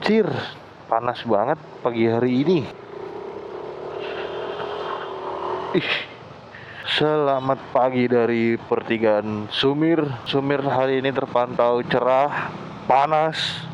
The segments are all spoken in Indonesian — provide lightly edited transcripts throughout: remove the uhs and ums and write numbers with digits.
Anjir, panas banget pagi hari ini. Ih, selamat pagi dari pertigaan Sumir. Sumir hari ini terpantau cerah, panas,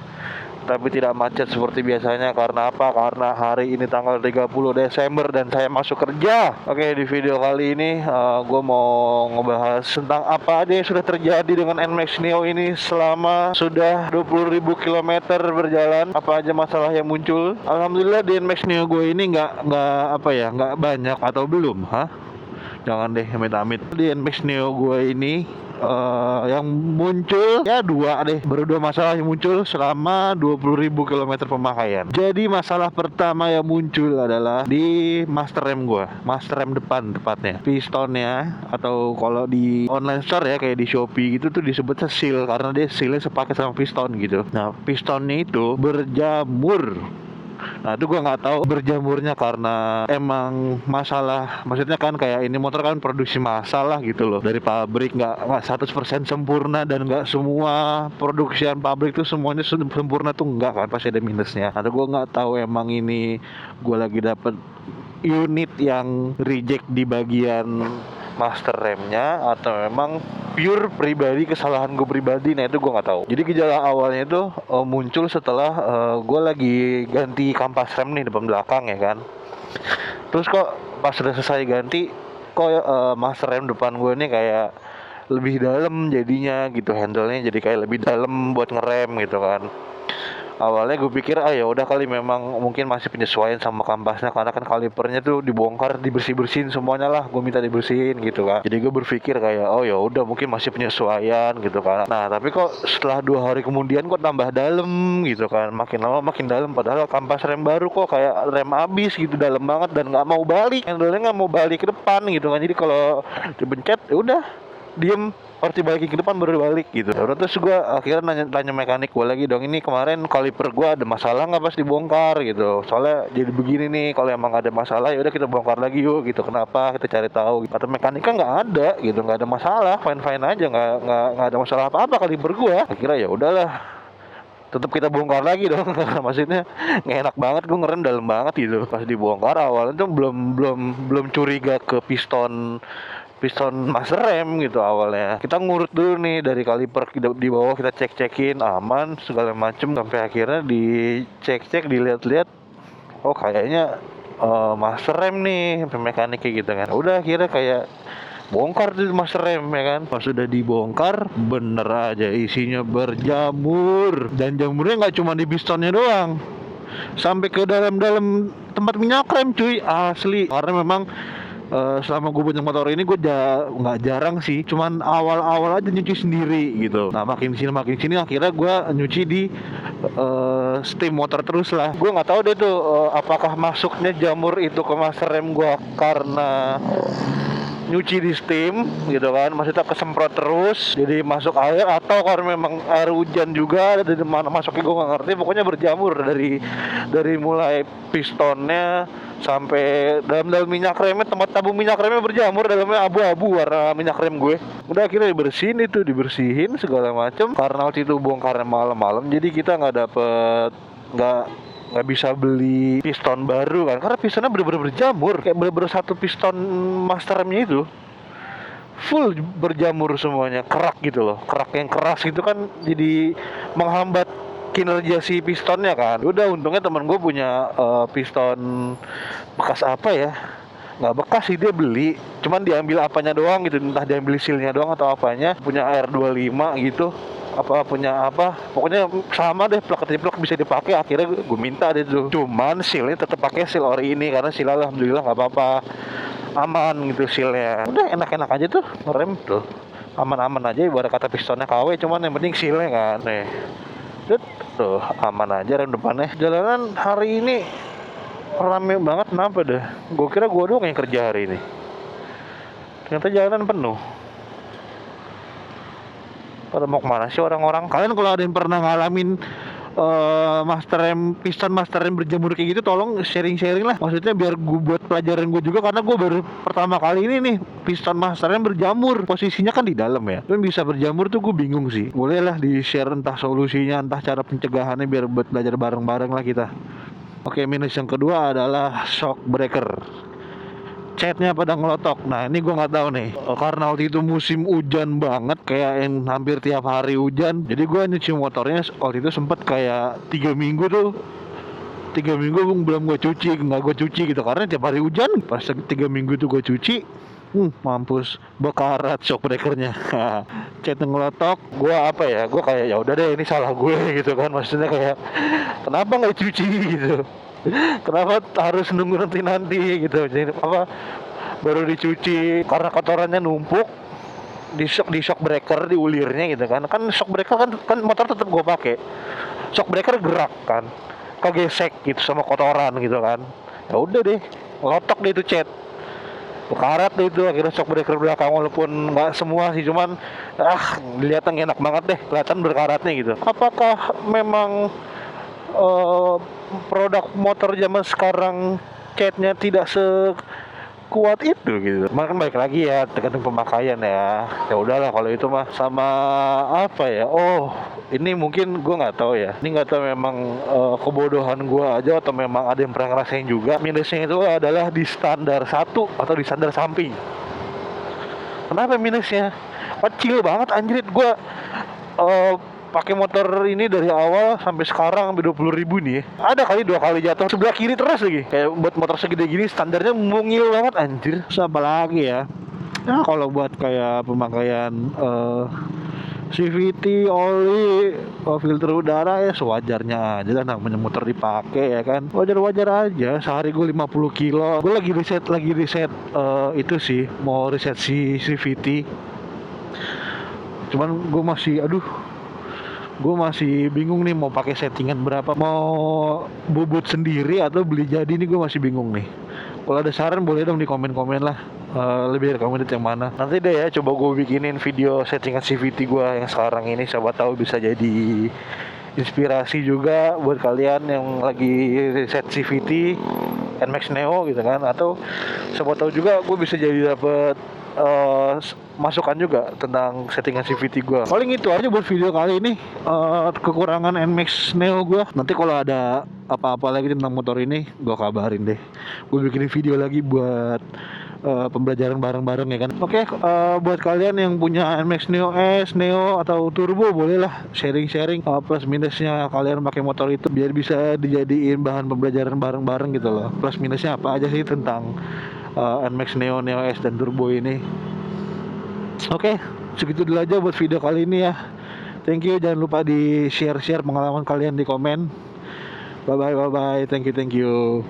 tapi tidak macet seperti biasanya. Karena apa? Karena hari ini tanggal 30 Desember dan saya masuk kerja. Oke, di video kali ini gue mau ngebahas tentang apa aja yang sudah terjadi dengan NMAX Neo ini selama sudah 20.000 kilometer berjalan. Apa aja masalah yang muncul. Alhamdulillah di NMAX Neo gue ini nggak banyak atau belum, jangan deh, amit-amit. Di NMAX Neo gue ini yang muncul ya baru dua masalah yang muncul selama 20.000 kilometer pemakaian. Jadi masalah pertama yang muncul adalah di master rem gue, master rem depan tepatnya. Pistonnya, atau kalau di online store ya kayak di Shopee gitu tuh disebutnya seal, karena dia sealnya sepaket sama piston gitu. Nah, pistonnya itu berjamur. Nah, itu gua nggak tahu berjamurnya karena emang masalah, maksudnya kan kayak ini motor kan produksi massal lah gitu loh, dari pabrik, nggak 100% sempurna, dan nggak semua produksian pabrik tuh semuanya sempurna tuh, nggak kan, pasti ada minusnya. Atau gua nggak tahu emang ini gua lagi dapet unit yang reject di bagian master remnya, atau memang pure pribadi, kesalahan gue pribadi. Nah, itu gue nggak tahu. Jadi gejala awalnya itu muncul setelah gue lagi ganti kampas rem nih depan belakang ya kan. Terus kok pas udah selesai ganti, kok master rem depan gue nih kayak lebih dalam jadinya gitu, handle-nya jadi kayak lebih dalam buat ngerem gitu kan. Awalnya gue pikir ya udah kali, memang mungkin masih penyesuaian sama kampasnya, karena kan kalipernya tuh dibongkar, dibersih-bersihin semuanya lah, gue minta dibersihin gitu kan. Jadi gue berpikir kayak oh ya udah, mungkin masih penyesuaian gitu kan. Nah, tapi kok setelah 2 hari kemudian kok tambah dalam gitu kan, makin lama makin dalam, padahal kampas rem baru kok kayak rem abis gitu, dalam banget, dan nggak mau balik, handle-nya nggak mau balik ke depan gitu kan. Jadi kalau dipencet ya udah diem, harus dibalikin ke depan baru balik gitu. Udah, terus gue akhirnya tanya mekanik gue lagi dong, ini kemarin kaliper gue ada masalah nggak pas dibongkar gitu, soalnya jadi begini nih, kalau emang ada masalah ya udah kita bongkar lagi yuk gitu, kenapa, kita cari tahu. Kata mekanik kan nggak ada gitu, nggak ada masalah, fine fine aja, nggak ada masalah apa apa kaliper gue. Akhirnya ya udahlah, tetap kita bongkar lagi dong. Maksudnya nggak enak banget, gue ngerem dalam banget gitu. Pas dibongkar awalnya tuh belum curiga ke piston master rem gitu. Awalnya kita ngurut dulu nih dari kaliper di bawah, kita cek-cekin aman segala macem, sampai akhirnya dicek-cek, dilihat-lihat, oh kayaknya master rem nih, sampai mekanik kayak gitu kan. Udah akhirnya kayak bongkar tuh master rem ya kan. Pas sudah dibongkar, bener aja isinya berjamur, dan jamurnya nggak cuma di pistonnya doang, sampai ke dalam tempat minyak rem cuy, asli. Karena memang selama gue punya motor ini gue nggak jarang sih, cuman awal-awal aja nyuci sendiri gitu. Nah, makin sini akhirnya gue nyuci di steam motor terus lah. Gue nggak tahu deh tuh apakah masuknya jamur itu ke master rem gue karena nyuci di steam gitu kan, maksudnya kesemprot terus jadi masuk air, atau karena memang air hujan juga, dari mana masuknya gue nggak ngerti. Pokoknya berjamur dari mulai pistonnya sampai dalam minyak remnya, tempat tabung minyak remnya berjamur, dalamnya abu-abu warna minyak rem gue. Udah akhirnya dibersihin segala macem. Karena waktu itu bongkarnya malam-malam, jadi kita nggak bisa beli piston baru kan, karena pistonnya bener-bener berjamur, kayak bener-bener satu piston master remnya itu full berjamur semuanya, kerak gitu loh. Kerak yang keras gitu kan, jadi menghambat kinerja si pistonnya kan. Udah, untungnya teman gue punya piston bekas apa ya, nggak bekas sih, dia beli, cuman diambil apanya doang gitu, entah diambil sealnya doang atau apanya, punya R25 gitu, punya apa, pokoknya sama deh, plak triplek bisa dipakai. Akhirnya gue minta deh tuh, cuman sealnya tetap pakai seal ori ini, karena seal alhamdulillah nggak apa-apa, aman gitu sealnya. Udah enak-enak aja tuh ngerem tuh, aman-aman aja, ibarat kata pistonnya KW, cuman yang penting sealnya kan nih. Tuh aman aja rem depannya. Jalanan hari ini rame banget, kenapa dah? Gue kira gue doang yang kerja hari ini, ternyata jalanan penuh. Pada mau kemana sih orang-orang? Kalian kalau ada yang pernah ngalamin master rem, piston master rem berjamur kayak gitu, tolong sharing-sharing lah. Maksudnya biar gue buat pelajaran gue juga, karena gue baru pertama kali ini nih piston master rem berjamur. Posisinya kan di dalam ya, tapi bisa berjamur tuh gue bingung sih. Boleh lah di share entah solusinya, entah cara pencegahannya, biar buat belajar bareng-bareng lah kita. Oke, minus yang kedua adalah shock breaker. Catnya pada ngelotok. Nah ini gue nggak tahu nih, karena waktu itu musim hujan banget, kayak yang hampir tiap hari hujan. Jadi gue nyuci motornya waktu itu sempet kayak 3 minggu tuh, 3 minggu belum gue cuci, nggak gue cuci gitu karena tiap hari hujan. Pas 3 minggu tuh gue cuci, mampus bekarat shock breakernya. Catnya ngelotok. Gue apa ya, gue kayak ya udah deh ini salah gue gitu kan. Maksudnya kayak kenapa nggak cuci gitu, kenapa harus nunggu nanti gitu. Jadi apa, baru dicuci karena kotorannya numpuk di shock breaker, di ulirnya gitu kan. Kan shock breaker kan motor tetap gue pakai, shock breaker gerak kan, kegesek gitu sama kotoran gitu kan. Ya udah deh, ngelotok deh itu cat, karat deh itu akhirnya shock breaker belakang. Walaupun nggak semua sih, cuman dilihatnya enak banget deh, kelihatan berkaratnya gitu. Apakah memang produk motor zaman sekarang catnya tidak sekuat itu gitu? Makan balik lagi ya, tergantung pemakaian ya. Ya udahlah kalau itu mah. Sama apa ya, ini mungkin gue nggak tahu ya, ini nggak tahu memang kebodohan gue aja atau memang ada yang pernah ngerasain juga. Minusnya itu adalah di standar satu atau di standar samping. Kenapa minusnya kecil banget anjrit? Gue pakai motor ini dari awal sampai sekarang sampai 20.000 nih. Ada kali 2 kali jatuh sebelah kiri terus lagi. Kayak buat motor segede gini standarnya mungil banget anjir. Terus apa lagi ya? Nah kalau buat kayak pemakaian CVT, oli, filter udara ya sewajarnya aja lah, namanya motor dipakai ya kan. Wajar-wajar aja. Sehari gue 50 kilo. Gue lagi riset itu sih, mau riset si CVT. Cuman gue masih bingung nih mau pakai settingan berapa, mau bobot sendiri atau beli jadi. Nih gue masih bingung nih. Kalau ada saran boleh dong di komen-komen lah, lebih recommended yang mana. Nanti deh ya coba gue bikinin video settingan CVT gue yang sekarang ini, siapa tahu bisa jadi inspirasi juga buat kalian yang lagi riset CVT NMAX Neo gitu kan. Atau siapa tahu juga gue bisa jadi dapet masukan juga tentang settingan CVT gue. Paling itu aja buat video kali ini, kekurangan NMAX Neo gue. Nanti kalau ada apa-apa lagi tentang motor ini gue kabarin deh. Gue bikinin video lagi buat pembelajaran bareng-bareng ya kan. Oke, buat kalian yang punya NMAX Neo S, Neo atau Turbo, bolehlah sharing-sharing plus minusnya kalian pakai motor itu, biar bisa dijadiin bahan pembelajaran bareng-bareng gitu loh. Plus minusnya apa aja sih tentang NMAX Neo, Neo S dan Turbo ini. Oke, segitu dulu aja buat video kali ini ya. Thank you, jangan lupa di share pengalaman kalian di komen. Bye bye, thank you.